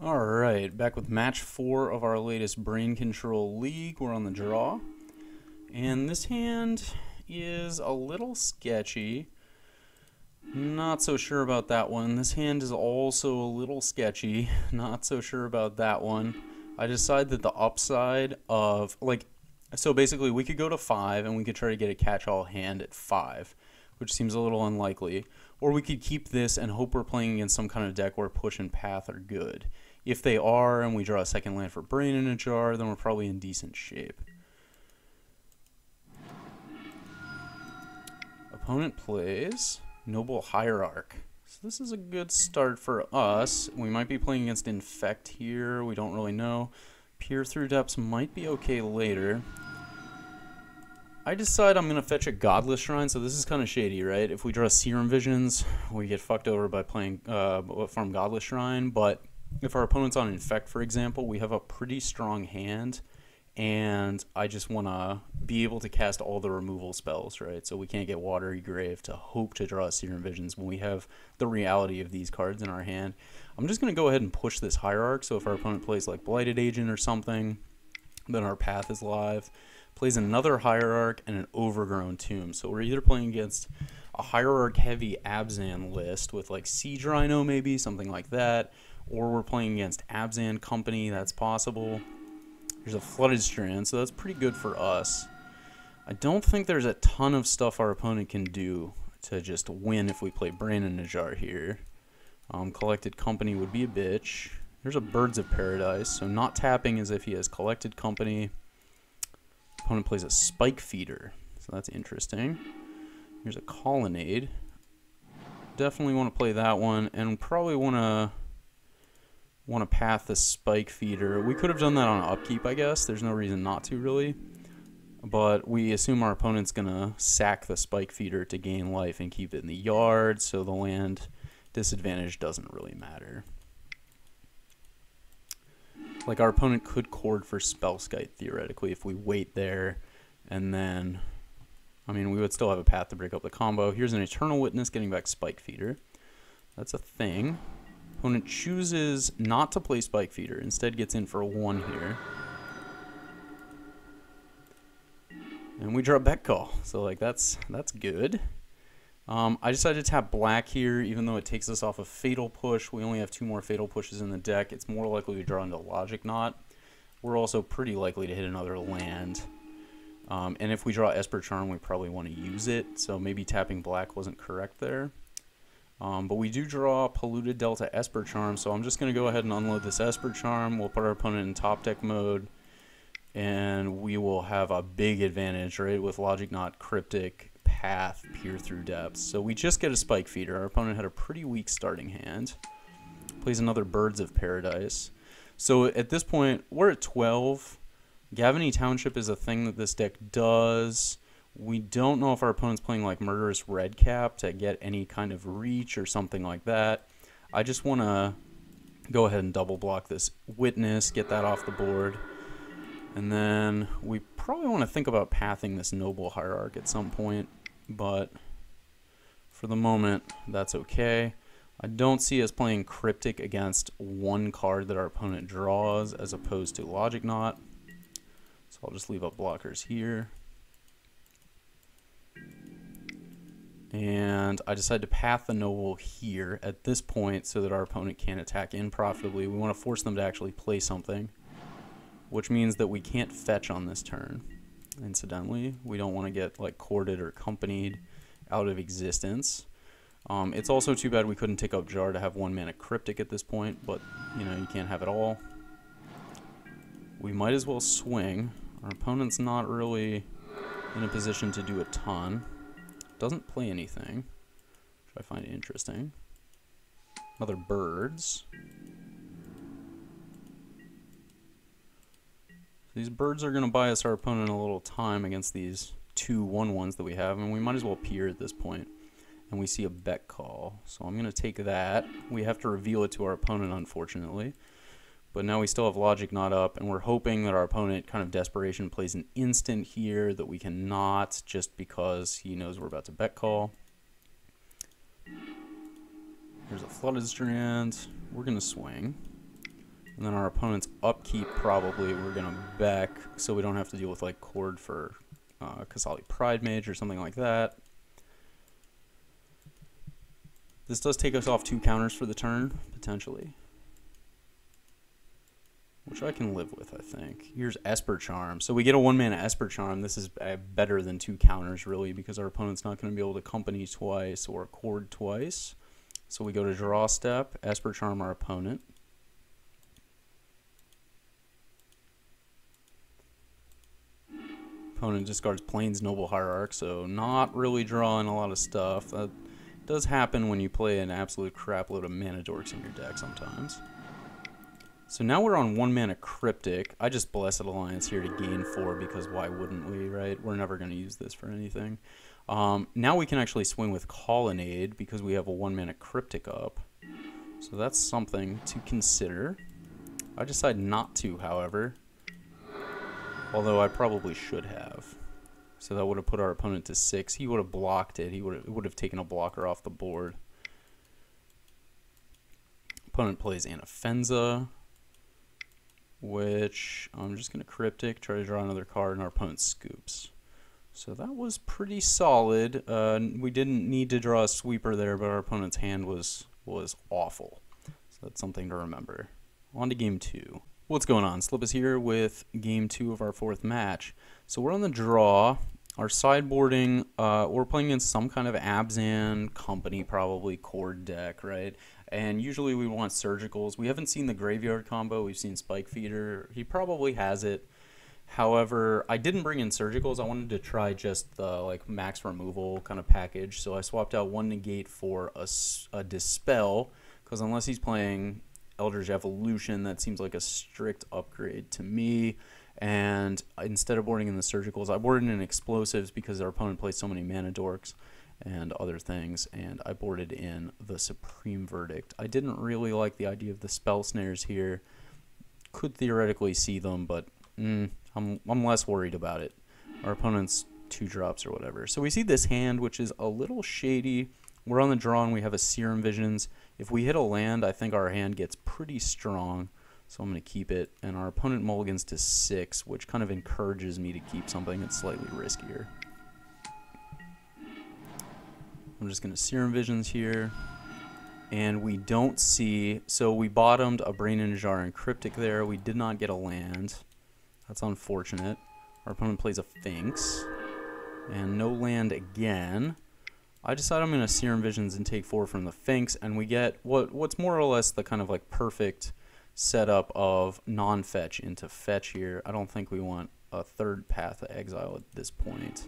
Alright, back with match 4 of our latest Brain Control League. We're on the draw. And this hand is a little sketchy. Not so sure about that one. This hand is also a little sketchy. Not so sure about that one. I decided that the upside of, so basically we could go to 5 and we could try to get a catch-all hand at 5, which seems a little unlikely. Or we could keep this and hope we're playing against some kind of deck where push and path are good. If they are, and we draw a second land for Brain in a Jar, then we're probably in decent shape. Opponent plays Noble Hierarch. So this is a good start for us. We might be playing against Infect here. We don't really know. Peer Through Depths might be okay later. I decide I'm going to fetch a Godless Shrine, so this is kind of shady, right? If we draw Serum Visions, we get fucked over by playing from Godless Shrine, but if our opponent's on Infect, for example, we have a pretty strong hand, and I just want to be able to cast all the removal spells, right? So we can't get Watery Grave to hope to draw Serum Visions when we have the reality of these cards in our hand. I'm just going to go ahead and push this Hierarch, so if our opponent plays like Blighted Agent or something, then our path is live. Plays another Hierarch and an Overgrown Tomb. So we're either playing against a Hierarch-heavy Abzan list with like Siege Rhino maybe, something like that, or we're playing against Abzan Company, that's possible. There's a Flooded Strand, so that's pretty good for us. I don't think there's a ton of stuff our opponent can do to just win if we play Brain in a Jar here. Collected Company would be a bitch. There's a Birds of Paradise, so not tapping as if he has Collected Company. Opponent plays a Spike Feeder, so that's interesting. Here's a Colonnade. Definitely want to play that one, and probably want to path the Spike Feeder. We could have done that on upkeep, I guess. There's no reason not to, really. But we assume our opponent's going to sack the Spike Feeder to gain life and keep it in the yard, so the land disadvantage doesn't really matter. Like, our opponent could chord for Spellskite, theoretically, if we wait there, and then, I mean, we would still have a path to break up the combo. Here's an Eternal Witness getting back Spike Feeder. That's a thing. Opponent chooses not to play Spike Feeder, instead gets in for 1 here. And we draw Bet Call, so, like, that's good. I decided to tap black here, even though it takes us off a Fatal Push. We only have 2 more Fatal Pushes in the deck. It's more likely we draw into Logic Knot. We're also pretty likely to hit another land. And if we draw Esper Charm, we probably want to use it, so maybe tapping black wasn't correct there. But we do draw Polluted Delta Esper Charm, so I'm just going to go ahead and unload this Esper Charm. We'll put our opponent in top deck mode, and we will have a big advantage, right, with Logic Knot, Cryptic, Path, Peer Through Depths. So we just get a Spike Feeder. Our opponent had a pretty weak starting hand. Plays another Birds of Paradise. So at this point, we're at 12. Gavany Township is a thing that this deck does. We don't know if our opponent's playing like Murderous Redcap to get any kind of reach or something like that. I just want to go ahead and double block this Witness, get that off the board. And then we probably want to think about pathing this Noble Hierarch at some point, but for the moment, that's okay. I don't see us playing Cryptic against one card that our opponent draws as opposed to Logic Knot. So I'll just leave up blockers here. And I decided to path the Noble here at this point so that our opponent can't attack in profitably. We want to force them to actually play something, which means that we can't fetch on this turn. Incidentally, we don't want to get like courted or companied out of existence. It's also too bad we couldn't take up Jar to have 1 mana Cryptic at this point, but you know, you can't have it all. We might as well swing. Our opponent's not really in a position to do a ton. Doesn't play anything, which I find interesting. Another Birds. These Birds are going to buy us our opponent a little time against these 2 1/1s that we have, and we might as well peer at this point. And we see a Bet Call, so I'm going to take that. We have to reveal it to our opponent, unfortunately. But now we still have Logic Knot up, and we're hoping that our opponent kind of desperation plays an instant here that we cannot just because he knows we're about to Bet Call. There's a Flooded Strand. We're going to swing. And then our opponent's upkeep, probably we're going to back so we don't have to deal with like Chord for Kasali Pride Mage or something like that. This does take us off 2 counters for the turn, potentially. Which I can live with, I think. Here's Esper Charm. So we get a 1-mana Esper Charm. This is better than 2 counters, really, because our opponent's not going to be able to Company twice or Chord twice. So we go to draw step, Esper Charm our opponent. Opponent discards Plains Noble Hierarch, so not really drawing a lot of stuff. That does happen when you play an absolute crap load of mana dorks in your deck sometimes. So now we're on 1-mana Cryptic. I just Blessed Alliance here to gain 4 because why wouldn't we, right? We're never going to use this for anything. Now we can actually swing with Colonnade because we have a 1-mana Cryptic up. So that's something to consider. I decide not to, however. Although I probably should have. So that would have put our opponent to 6. He would have blocked it. He would have taken a blocker off the board. Opponent plays Anafenza, which I'm just going to Cryptic, try to draw another card, and our opponent scoops. So that was pretty solid. We didn't need to draw a sweeper there, but our opponent's hand was awful. So that's something to remember. On to game 2. What's going on? Slip is here with game 2 of our 4th match. So we're on the draw. Our sideboarding, we're playing against some kind of Abzan company, probably Chord deck, right? And usually we want Surgicals. We haven't seen the Graveyard combo. We've seen Spike Feeder. He probably has it. However, I didn't bring in Surgicals. I wanted to try just the like max removal kind of package. So I swapped out 1 Negate for a Dispel, because unless he's playing Eldritch Evolution, that seems like a strict upgrade to me. And instead of boarding in the Surgicals, I boarded in Explosives because our opponent plays so many Mana Dorks and other things, and I boarded in the Supreme Verdict. I didn't really like the idea of the Spell Snares here. Could theoretically see them, but I'm less worried about it. Our opponent's 2 drops or whatever. So we see this hand, which is a little shady. We're on the draw and we have a Serum Visions. If we hit a land, I think our hand gets pretty strong. So I'm going to keep it. And our opponent mulligans to 6, which kind of encourages me to keep something that's slightly riskier. I'm just going to Serum Visions here. And we don't see... So we bottomed a Brain in a Jar and Cryptic there. We did not get a land. That's unfortunate. Our opponent plays a Sphinx. And no land again. I decide I'm going to Serum Visions and take 4 from the Sphinx. And we get what's more or less the kind of like perfect setup of non-fetch into fetch here. I don't think we want a 3rd Path of Exile at this point.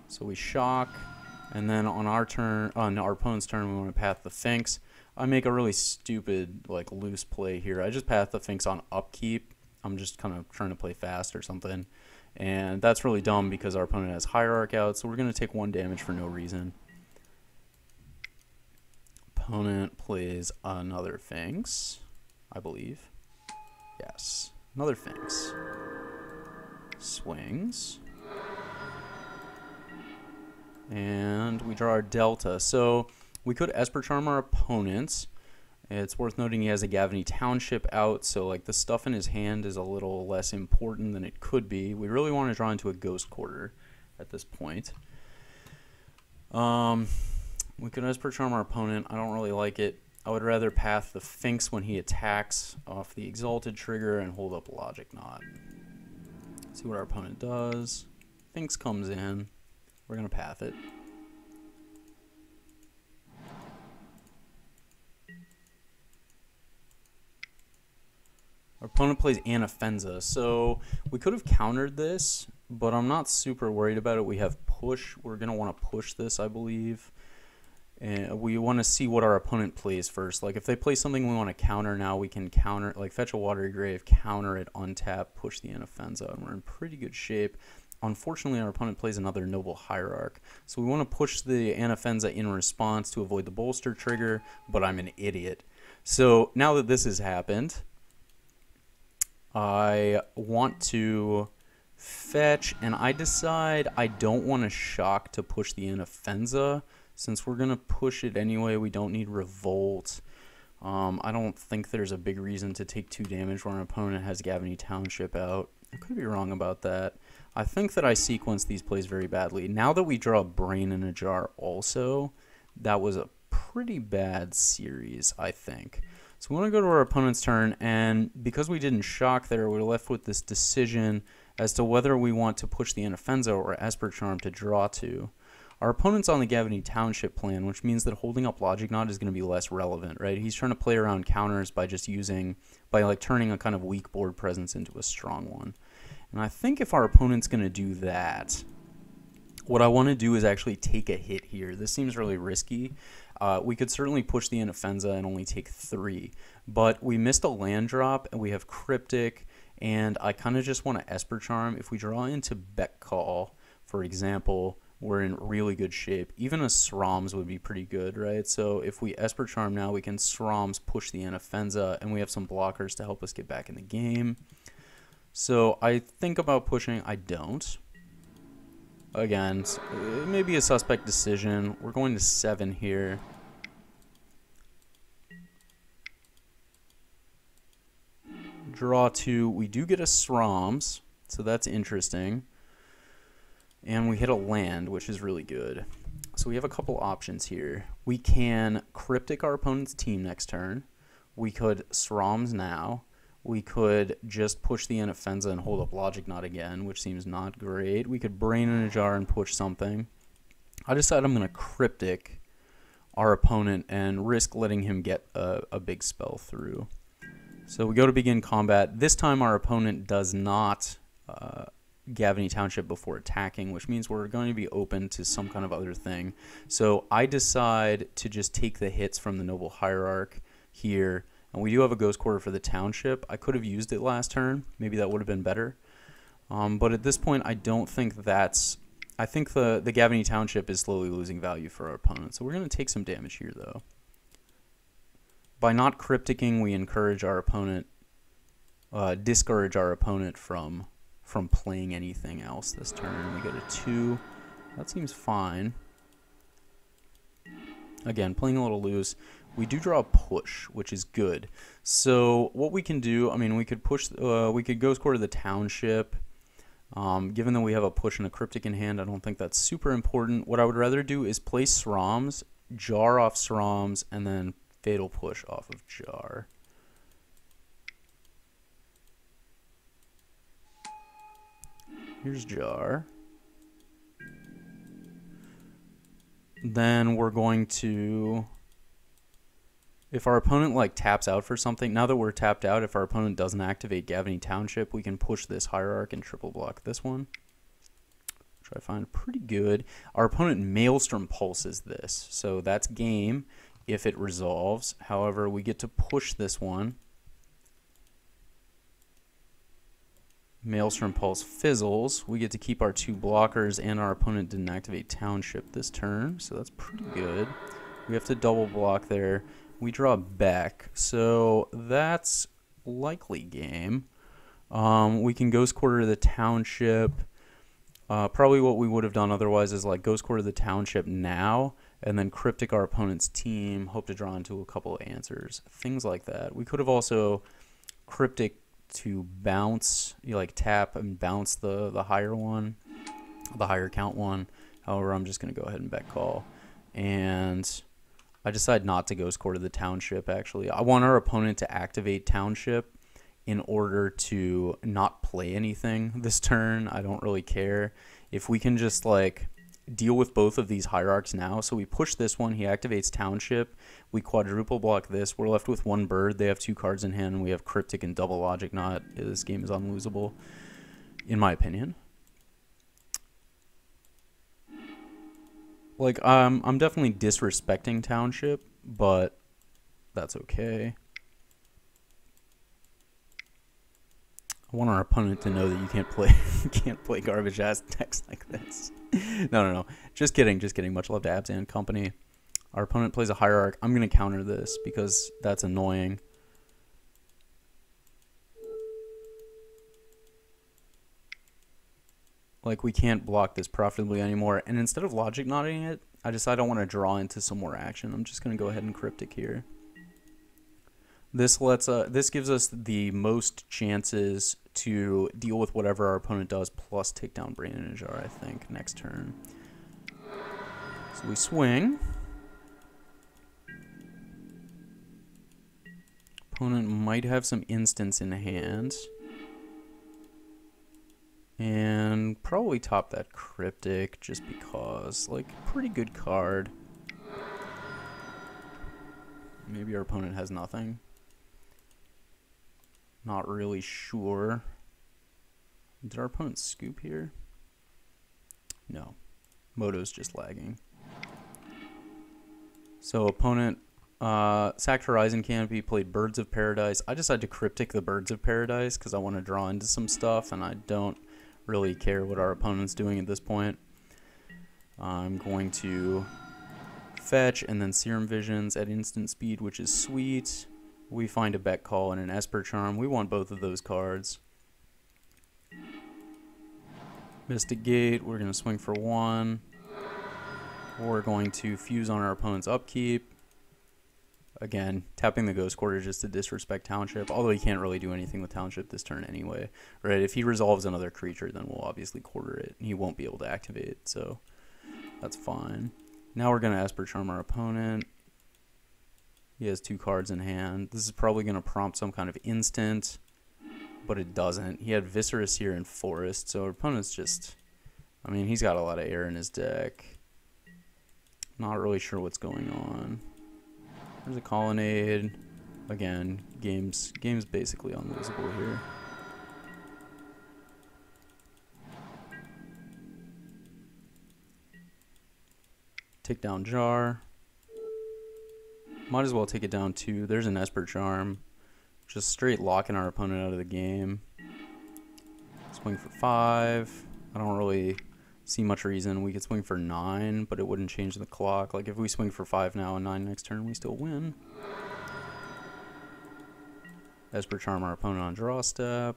So we shock. And then on our turn, on our opponent's turn, we want to path the Sphinx. I make a really stupid, like, loose play here. I just path the Sphinx on upkeep. I'm just kind of trying to play fast or something. And that's really dumb because our opponent has Hierarch out, so we're going to take 1 damage for no reason. Opponent plays another Sphinx, I believe. Yes, another Sphinx. Swings. And we draw our Delta. So we could Esper Charm our opponent. It's worth noting he has a Gavany Township out, so like the stuff in his hand is a little less important than it could be. We really want to draw into a Ghost Quarter at this point. We could Esper Charm our opponent. I don't really like it. I would rather path the Sphinx when he attacks off the Exalted trigger and hold up Logic Knot. See what our opponent does. Sphinx comes in. We're going to path it. Our opponent plays Anafenza. So we could have countered this, but I'm not super worried about it. We have push. We're going to want to push this, I believe. And we want to see what our opponent plays first. Like if they play something we want to counter now, we can counter, like fetch a Watery Grave, counter it, untap, push the Anafenza, and we're in pretty good shape. Unfortunately, our opponent plays another Noble Hierarch. So we want to push the Anafenza in response to avoid the bolster trigger, but I'm an idiot. So now that this has happened, I want to fetch, and I decide I don't want to shock to push the Anafenza. Since we're going to push it anyway, we don't need Revolt. I don't think there's a big reason to take 2 damage when our opponent has Gavany Township out. I could be wrong about that. I think that I sequenced these plays very badly. Now that we draw a Brain in a Jar also, that was a pretty bad series, I think. So we want to go to our opponent's turn, and because we didn't shock there, we're left with this decision as to whether we want to push the Inoffenza or Esper Charm to draw 2. Our opponent's on the Gavany Township plan, which means that holding up Logic Knot is going to be less relevant, right? He's trying to play around counters by just by like turning a kind of weak board presence into a strong one. And I think if our opponent's going to do that, what I want to do is actually take a hit here. This seems really risky. We could certainly push the Inoffenza and only take 3, but we missed a land drop, and we have Cryptic, and I kind of just want to Esper Charm. If we draw into Beck Call, for example, we're in really good shape. Even a Sroms would be pretty good, right? So if we Esper Charm now, we can Sroms push the Inoffenza, and we have some blockers to help us get back in the game. So I think about pushing. I don't. Again, it may be a suspect decision. We're going to 7 here. Draw 2. We do get a Sroms, so that's interesting. And we hit a land, which is really good. So we have a couple options here. We can Cryptic our opponent's team next turn. We could Sroms now. We could just push the Inoffenza and hold up Logic Knot again, which seems not great. We could Brain in a Jar and push something. I decide I'm going to Cryptic our opponent and risk letting him get a big spell through. So we go to begin combat. This time our opponent does not Gavany Township before attacking, which means we're going to be open to some kind of other thing. So I decide to just take the hits from the Noble Hierarch here. And we do have a Ghost Quarter for the Township. I could have used it last turn. Maybe that would have been better. But at this point, I don't think that's... I think the Gavany Township is slowly losing value for our opponent. So we're going to take some damage here, though. By not Crypticing, we encourage our opponent... discourage our opponent from playing anything else this turn. We get a 2. That seems fine. Again, playing a little loose. We do draw a push, which is good. So what we can do, I mean, we could push, we could Ghost Quarter the Township. Given that we have a push and a Cryptic in hand, I don't think that's super important. What I would rather do is play Sroms, Jar off Sroms, and then Fatal Push off of Jar. Here's Jar. Then we're going to... If our opponent like taps out for something, now that we're tapped out, if our opponent doesn't activate Gavany Township, we can push this Hierarch and triple block this one, which I find pretty good. Our opponent Maelstrom pulses this, so that's game if it resolves. However, we get to push this one. Maelstrom Pulse fizzles. We get to keep our 2 blockers, and our opponent didn't activate Township this turn, so that's pretty good. We have to double block there. We draw back, so that's likely game. We can Ghost Quarter the Township. Probably what we would have done otherwise is like Ghost Quarter the Township now, and then Cryptic our opponent's team, hope to draw into a couple of answers, things like that. We could have also Cryptic to bounce, like tap and bounce the higher one, the higher count one. However, I'm just going to go ahead and bet call. And I decide not to Ghost Quarter the Township, actually. I want our opponent to activate Township in order to not play anything this turn. I don't really care. If we can just, like, deal with both of these Hierarchs now. So we push this one. He activates Township. We quadruple block this. We're left with 1 bird. They have 2 cards in hand. And we have Cryptic and double Logic Knot. This game is unlosable, in my opinion. Like, I'm definitely disrespecting Township, but that's okay. I want our opponent to know that you can't play garbage ass decks like this. No. Just kidding. Much love to Abzan Company. Our opponent plays a Hierarch. I'm gonna counter this because that's annoying. Like, we can't block this profitably anymore. And instead of Logic Knotting it, I decide I want to draw into some more action. I'm just going to go ahead and Cryptic here. This gives us the most chances to deal with whatever our opponent does, plus take down Brain in a Jar, I think, next turn. So we swing. Opponent might have some instants in hand. And probably top that Cryptic just because, like, pretty good card. Maybe our opponent has nothing. Not really sure. Did our opponent scoop here? No. Moto's just lagging. So opponent sacked Horizon Canopy, played Birds of Paradise. I decided to Cryptic the Birds of Paradise because I want to draw into some stuff, and I don't really care what our opponent's doing at this point. I'm going to fetch and then Serum Visions at instant speed, which is sweet. We find a Bet Call and an Esper Charm. We want both of those cards. Mystic Gate, we're going to swing for 1. We're going to fuse on our opponent's upkeep. Again, tapping the Ghost Quarter just to disrespect Township, although he can't really do anything with Township this turn anyway. Right? If he resolves another creature, then we'll obviously quarter it. He won't be able to activate it, so that's fine. Now we're going to Esper Charm our opponent. He has 2 cards in hand. This is probably going to prompt some kind of instant, but it doesn't. He had Viscera Seer and Forest, so our opponent's just... I mean, he's got a lot of air in his deck. Not really sure what's going on. There's a Colonnade. Again, game's basically unlosable here. Take down Jar. Might as well take it down 2. There's an Esper Charm. Just straight locking our opponent out of the game. Swing for 5. I don't really see much reason. We could swing for 9, but it wouldn't change the clock. Like if we swing for 5 now and 9 next turn, we still win. Esper Charm our opponent on draw step.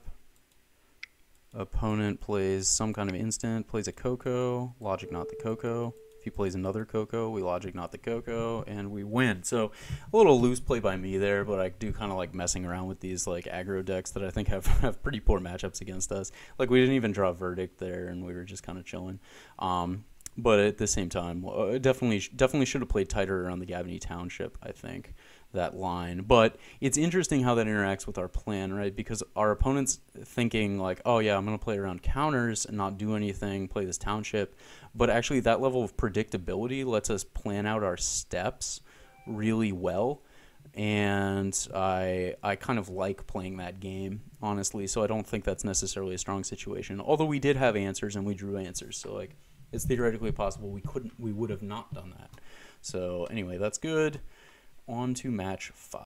Opponent plays some kind of instant, plays a Coco. Logic not the Coco. If he plays another Coco, we Logic not the Coco, and we win. So a little loose play by me there, but I do kind of like messing around with these like aggro decks that I think have pretty poor matchups against us. Like we didn't even draw Verdict there, and we were just kind of chilling. But at the same time, definitely should have played tighter around the Gavany Township, I think, that line. But it's interesting how that interacts with our plan, right? Because our opponent's thinking like, oh yeah, I'm going to play around counters and not do anything, play this Township. But actually that level of predictability lets us plan out our steps really well. And I kind of like playing that game, honestly. So I don't think that's necessarily a strong situation. Although we did have answers and we drew answers. So like, it's theoretically possible we would have not done that. So anyway, that's good. On to match 5.